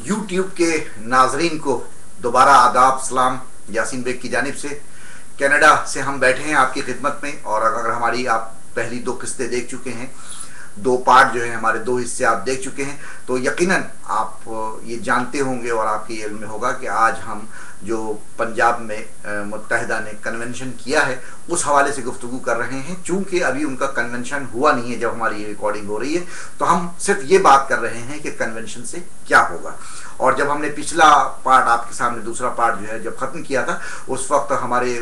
YouTube के नाजरीन को दोबारा आदाब सलाम यासीन बेग की जानिब से। कनाडा से हम बैठे हैं आपकी खिदमत में, और अगर हमारी आप पहली दो किस्तें देख चुके हैं, दो पार्ट जो है हमारे दो हिस्से आप देख चुके हैं, तो यकीनन आप ये जानते होंगे और आपके इल्म में होगा कि आज हम जो पंजाब में मुत्तहिदा ने कन्वेंशन किया है उस हवाले से गुफ्तगू कर रहे हैं। चूंकि अभी उनका कन्वेंशन हुआ नहीं है जब हमारी ये रिकॉर्डिंग हो रही है, तो हम सिर्फ ये बात कर रहे हैं कि कन्वेंशन से क्या होगा। और जब हमने पिछला पार्ट आपके सामने, दूसरा पार्ट जो है जब ख़त्म किया था, उस वक्त हमारे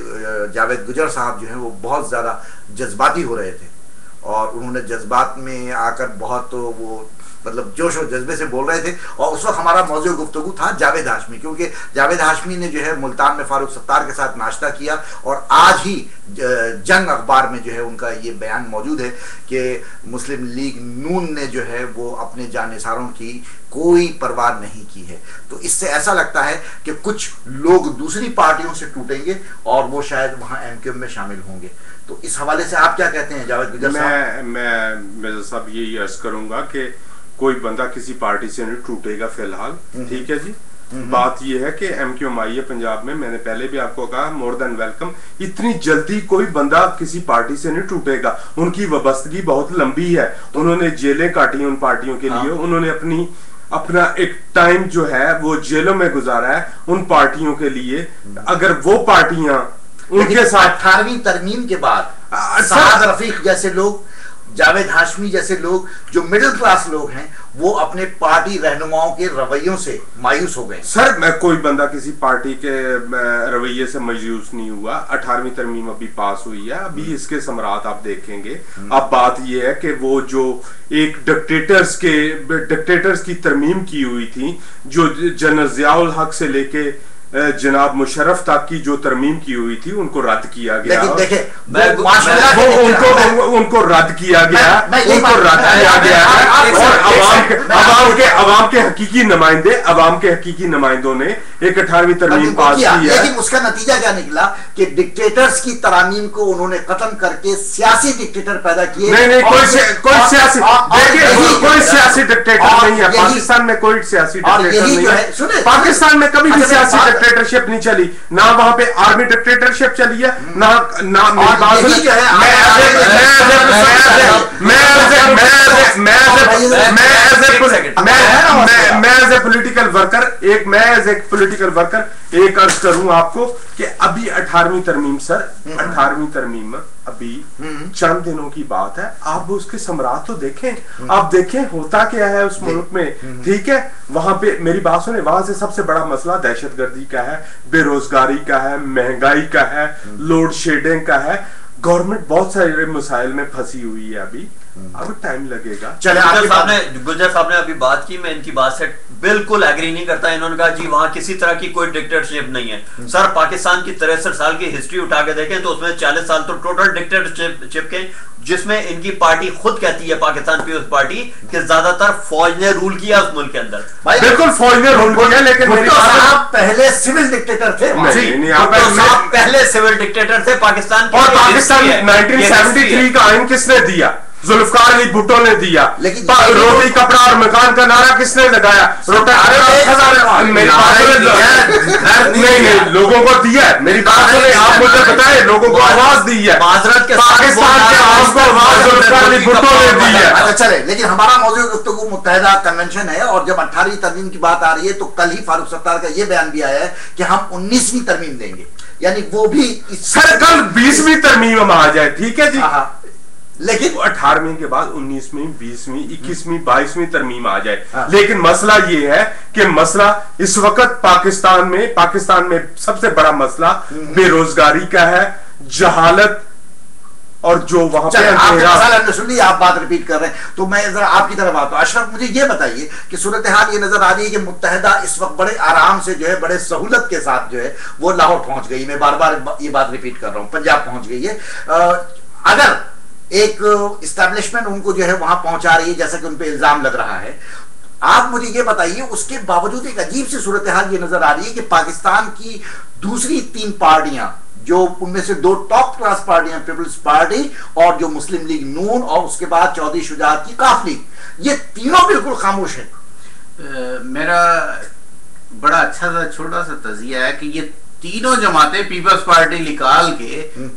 जावेद गुजर साहब जो हैं वो बहुत ज़्यादा जज्बाती हो रहे थे और उन्होंने जज्बात में आकर बहुत वो मतलब जोश और जज्बे से बोल रहे थे। और उस वक्त हमारा मौजूद गुफ्तगू था जावेद हाशमी, क्योंकि जावेद हाशमी ने जो है मुल्तान में फारूक सत्तार के साथ नाश्ता किया और आज ही जंग अखबार में जो है उनका ये बयान मौजूद है कि मुस्लिम लीग नून ने जो है वो अपने जानिसारों की कोई परवाह नहीं की है। तो इससे ऐसा लगता है कि कुछ लोग दूसरी पार्टियों से टूटेंगे और वो शायद वहाँ एमक्यूएम में शामिल होंगे। तो इस हवाले से आप क्या कहते हैं जावेद गुजर साहब? मैं साहब यही अर्ज करूंगा कि कोई बंदा किसी पार्टी से नहीं टूटेगा फिलहाल, ठीक है जी। बात यह है कि एमक्यूएम है पंजाब में, मैंने पहले भी आपको कहा, मोर देन वेलकम। इतनी जल्दी कोई बंदा किसी पार्टी से नहीं टूटेगा, उनकी वाबस्तगी बहुत लंबी है। उन्होंने जेलें काटी उन पार्टियों के लिए, उन्होंने अपना एक टाइम जो है वो जेलों में गुजारा है उन पार्टियों के लिए। अगर वो पार्टियां उनके साथ 18वीं तरमीम के बाद साद रफीक जैसे लोग, जावेद हाशमी जैसे लोग जो मिडिल क्लास लोग हैं, वो अपने पार्टी रहनुमाओं के रवैयों से मायूस हो गए। सर मैं कोई बंदा किसी पार्टी के रवैये से मायूस नहीं हुआ। 18वीं तरमीम अभी पास हुई है, अभी इसके समरात आप देखेंगे। अब बात यह है कि वो जो एक डिक्टेटर्स की तरमीम की हुई थी, जो जनरल जियाउल हक से लेके जनाब मुशर्रफ तक की जो तरमीम की हुई थी, उनको रद्द किया गया। उनको रद्द किया गया, उनको रद्द किया गया और अवाम के हकीकी नुमाइंदे, अवाम के हकीकी नुमाइंदों ने एक 18वीं तरमीम पास की है। लेकिन उसका नतीजा क्या निकला कि डिक्टेटर्स की तरमीम को उन्होंने खत्म करके सियासी डिक्टेटर पैदा किए। नहीं, कोई सियासी डिक्टेटर नहीं है पाकिस्तान में, कोई सियासी डिक्टेटर नहीं है पाकिस्तान में। कभी भी सियासी डिक्टेटरशिप नहीं चली, ना वहां पे आर्मी डिक्टेटरशिप चली है, मैं एज ए पॉलिटिकल वर्कर एक अर्ज करूं आपको कि अभी 18वीं तरमीम, सर 18वीं तरमीम अभी चंद दिनों की बात है। आप उसके समरात तो देखें, आप देखें होता क्या है उस मुल्क में, ठीक है। वहां पे मेरी बात सुने, वहां से सबसे बड़ा मसला दहशतगर्दी का है, बेरोजगारी का है, महंगाई का है, लोड शेडिंग का है। गवर्नमेंट बहुत सारे मसाइल में फंसी हुई है अभी, अब टाइम लगेगा। चले गुजर साहब ने अभी बात की, मैं इनकी बात से बिल्कुल एग्री नहीं करता। इन्होंने कहा जी वहां किसी तरह की कोई डिक्टेटरशिप नहीं है। सर पाकिस्तान की 63 साल की हिस्ट्री उठा के देखें तो उसमें 40 साल तो टोटल डिक्टेटरशिप के, जिसमें इनकी पार्टी खुद कहती है, पाकिस्तान पीपल्स पार्टी, कि ज्यादातर फौज ने रूल किया उस मुल्क के अंदर। बिल्कुल फौज ने रूल किया, लेकिन पहले सिविल डिक्टेटर थे। पहले सिविल डिक्टेटर थे पाकिस्तान के। और पाकिस्तान 1973 का आइन किसने दिया? जुल्फकार अली भुट्टो ने दिया। लेकिन रोटी कपड़ा और मकान का नारा किसने लगाया? नहीं, लोगों को दिया। मेरी बात सुने, आप मुझे बताएं, लोगों को आवाज दी है, पाकिस्तान के आवाज को आवाज जुल्फकार अली भुट्टो ने दी है। अच्छा चले, लेकिन हमारा मौजूद गुफ्तगू मुत्तहिदा कन्वेंशन है, और जब 18वीं तरमीम की बात आ रही है तो कल ही फारूक सत्तार का यह बयान भी आया है कि हम 19वीं तरमीम देंगे, यानी वो भी सर कल 20वीं तरमीम में आ जाए, ठीक है जी। लेकिन 18वीं के बाद 19वीं, 20वीं, 21वीं, 22वीं तरमीम आ जाए। लेकिन मसला ये है कि मसला इस वक्त पाकिस्तान में सबसे बड़ा मसला बेरोजगारी का है, जहालत, और जो वहां पे आप बात रिपीट कर रहे हैं तो मैं जरा आपकी तरफ आता हूं। अशरफ, मुझे ये बताइए कि सूरत हाल ये नजर आ रही है कि मुत्तहिदा इस वक्त बड़े आराम से जो है, बड़े सहूलत के साथ जो है वो लाहौर पहुंच गई। मैं बार बार ये बात रिपीट कर रहा हूं, पंजाब पहुंच गई है। अगर एक इस्टेब्लिशमेंट उनको जो है वहां पहुंचा रही है, जैसा कि उन पे इल्जाम लग रहा है, आप मुझे ये बताइए उसके बावजूद एक अजीब सी सूरत हाल ये नजर आ रही है कि पाकिस्तान की दूसरी 3 पार्टियां, जो उनमें से 2 टॉप क्लास पार्टियां, पीपल्स पार्टी और जो मुस्लिम लीग नून, और उसके बाद चौधरी शुजात की काफ लीग, ये तीनों बिल्कुल खामोश है। मेरा बड़ा अच्छा सा छोटा सा तजिया है कि ये तीनों जमातें पीपल्स पार्टी निकाल के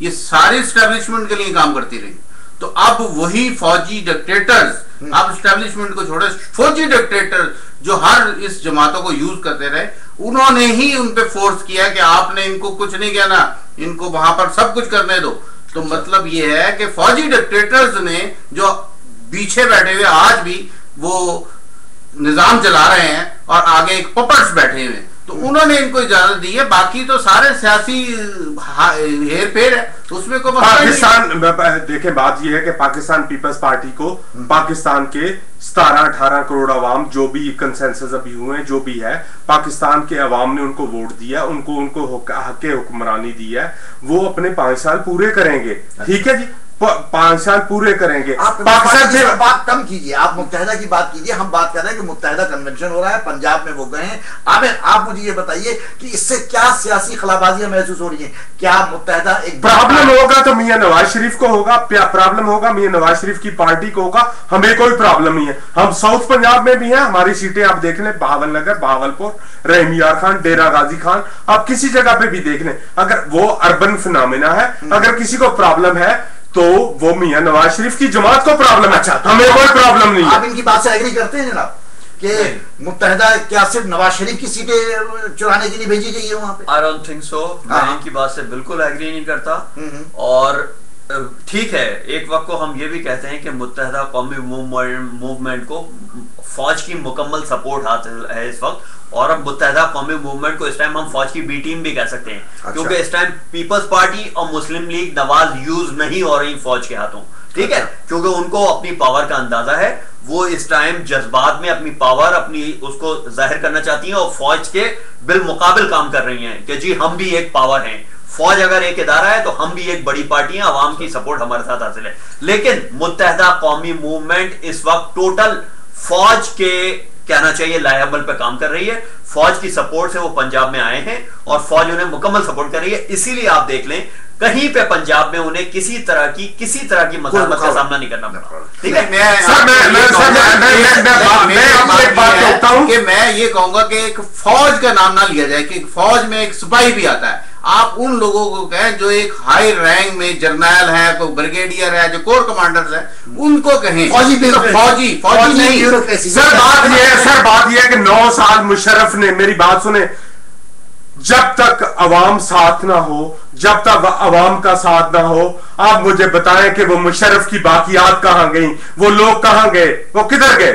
ये सारे एस्टेब्लिशमेंट के लिए काम करती रही, तो अब वही फौजी डिक्टेटर्स, आप एस्टेब्लिशमेंट को छोड़े, फौजी डिक्टेटर जो हर इस जमातों को यूज करते रहे, उन्होंने ही उन पे फोर्स किया कि आपने इनको कुछ नहीं कहना, इनको वहां पर सब कुछ करने दो। तो मतलब ये है कि फौजी डिक्टेटर्स ने जो पीछे बैठे हुए आज भी वो निजाम चला रहे हैं और आगे एक पपर्स बैठे हुए हैं, तो उन्होंने इनको इजाजत दी है। बाकी तो सारे सियासी हेर फेर है, उसमें कोई पाकिस्तान देखें, बात यह है कि पाकिस्तान पीपल्स पार्टी को पाकिस्तान के 17-18 करोड़ अवाम जो भी कंसेंसस अभी हुए हैं, जो भी है, पाकिस्तान के अवाम ने उनको वोट दिया, उनको हक हुक्मरानी दी है, वो अपने 5 साल पूरे करेंगे। ठीक है जी, 5 साल पूरे करेंगे। आप पाकिस्तान से बात कम कीजिए, आप मुत्तहिदा की बात कीजिए। हम बात कर रहे हैं कि मुत्तहिदा कन्वेंशन हो रहा है, पंजाब में वो गए हैं। आप मुझे ये बताइए कि इससे क्या सियासी खलाबाजियां महसूस हो रही हैं? क्या मुत्तहिदा एक प्रॉब्लम होगा तो मियां नवाज शरीफ को होगा, प्रॉब्लम होगा मियां नवाज शरीफ की पार्टी को होगा, हमें कोई प्रॉब्लम नहीं है। हम साउथ पंजाब में भी हैं, हमारी सीटें आप देख लें, बहावलनगर, बहावलपुर, रहीम यार खान, डेरा गाजी खान, आप किसी जगह पे भी देख लें। अगर वो अर्बन फिनोमेना है, अगर किसी को प्रॉब्लम है तो वो मियां नवाज शरीफ की जमात को प्रॉब्लम है। अच्छा, हमें कोई प्रॉब्लम नहीं है। आप इनकी बात से एग्री करते हैं जनाब कि मुत्तहिदा क्या सिर्फ नवाज शरीफ की सीटें चुराने के लिए भेजी गई है वहां पे? I don't think so. मैं इनकी बात से बिल्कुल एग्री नहीं करता। और ठीक है, एक वक्त को हम ये भी कहते हैं कि मुत्तहिदा कौमी मूवमेंट को फौज की मुकम्मल सपोर्ट हासिल है इस वक्त, और अब मुत्तहिदा कौमी मूवमेंट को इस टाइम हम फौज की बी टीम भी कह सकते हैं। अच्छा। क्योंकि इस टाइम पीपल्स पार्टी और मुस्लिम लीग नवाज यूज नहीं हो रही फौज के हाथों। ठीक है, क्योंकि उनको अपनी पावर का अंदाजा है, वो इस टाइम जज्बात में अपनी पावर अपनी उसको जाहिर करना चाहती हैं और फौज के बिलमुकाबिल काम कर रही हैं कि जी हम भी एक पावर हैं। फौज अगर एक इदारा है तो हम भी एक बड़ी पार्टी हैं, अवाम की सपोर्ट हमारे साथ हासिल है। लेकिन मुत्तहिदा कौमी मूवमेंट इस वक्त टोटल फौज के कहना चाहिए लायबल पे काम कर रही है। फौज की सपोर्ट से वो पंजाब में आए हैं और फौज उन्हें मुकम्मल सपोर्ट कर रही है। इसीलिए आप देख लें कहीं पे पंजाब में उन्हें किसी तरह की मज़ामत का सामना नहीं करना पड़ा। ठीक है, मैं ये कहूंगा कि एक फौज का नाम ना लिया जाए कि फौज में एक सिपाही भी आता है। आप उन लोगों को कहें जो एक हाई रैंक में जर्नल है, कोई ब्रिगेडियर है, जो कोर कमांडर्स है, उनको कहें फौजी नहीं। सर बात यह है कि 9 साल मुशर्रफ ने, मेरी बात सुने, जब तक अवाम साथ ना हो, जब तक अवाम का साथ ना हो, आप मुझे बताएं कि वो मुशर्रफ की बाकियात कहां गई, वो लोग कहां गए, वो किधर गए?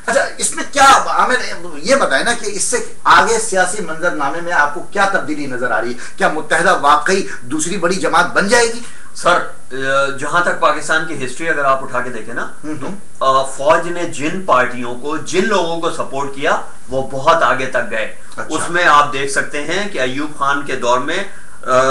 अच्छा, इसमें क्या हमें ये बताए ना कि इससे आगे सियासी मंजरनामे में आपको क्या तब्दीली नजर आ रही है? क्या मुत्तहिदा वाकई दूसरी बड़ी जमात बन जाएगी? सर, जहां तक पाकिस्तान की हिस्ट्री अगर आप उठा के देखें ना, तो फौज ने जिन पार्टियों को, जिन लोगों को सपोर्ट किया, वो बहुत आगे तक गए। अच्छा। उसमें आप देख सकते हैं कि अयूब खान के दौर में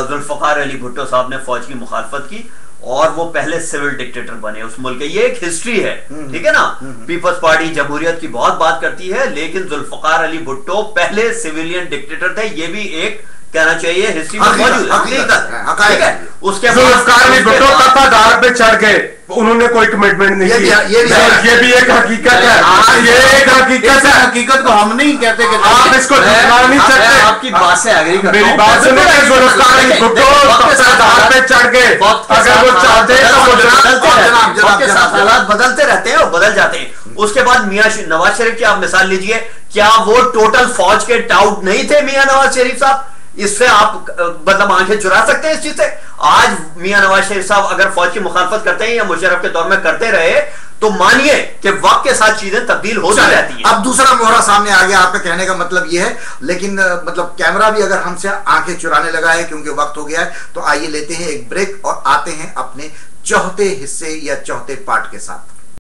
जुल्फकार अली भुट्टो साहब ने फौज की मुखालफत की और वो पहले सिविल डिक्टेटर बने उस मुल्क के। ये एक हिस्ट्री है, ठीक है ना। पीपल्स पार्टी जमहूरियत की बहुत बात करती है, लेकिन जुल्फकार अली भुट्टो पहले सिविलियन डिक्टेटर थे। ये भी एक कहना चाहिए हिस्ट्री में मौजूद है। उसके बाद पे चढ़ गए, उन्होंने कोई कमिटमेंट नहीं किया। ये भी एक हकीकत है। ये एक हकीकत है। हकीकत को हम नहीं कहते कि आप इसको झुठला नहीं सकते। आपकी बात से एग्री करता हूं। मेरी बात सुनो, पे चढ़ गए, अगर वो चाहते हैं तो हालात बदलते रहते हैं और बदल जाते हैं। उसके बाद मियां नवाज शरीफ की आप मिसाल लीजिए, क्या वो टोटल फौज के टाउट नहीं थे मियां नवाज शरीफ साहब? इससे आप मतलब आंखें चुरा सकते हैं इस चीज से। आज मियां नवाज शरीफ साहब अगर फौज की मुखालफत करते हैं या मुशर्रफ के दौर में करते रहे, तो मानिए कि वक्त के साथ चीजें तब्दील होती रहती हैं। अब दूसरा मोहरा सामने आ गया, आपका कहने का मतलब यह है। लेकिन मतलब कैमरा भी अगर हमसे आंखें चुराने लगा है क्योंकि वक्त हो गया है, तो आइए लेते हैं एक ब्रेक और आते हैं अपने चौथे हिस्से या चौथे पार्ट के साथ।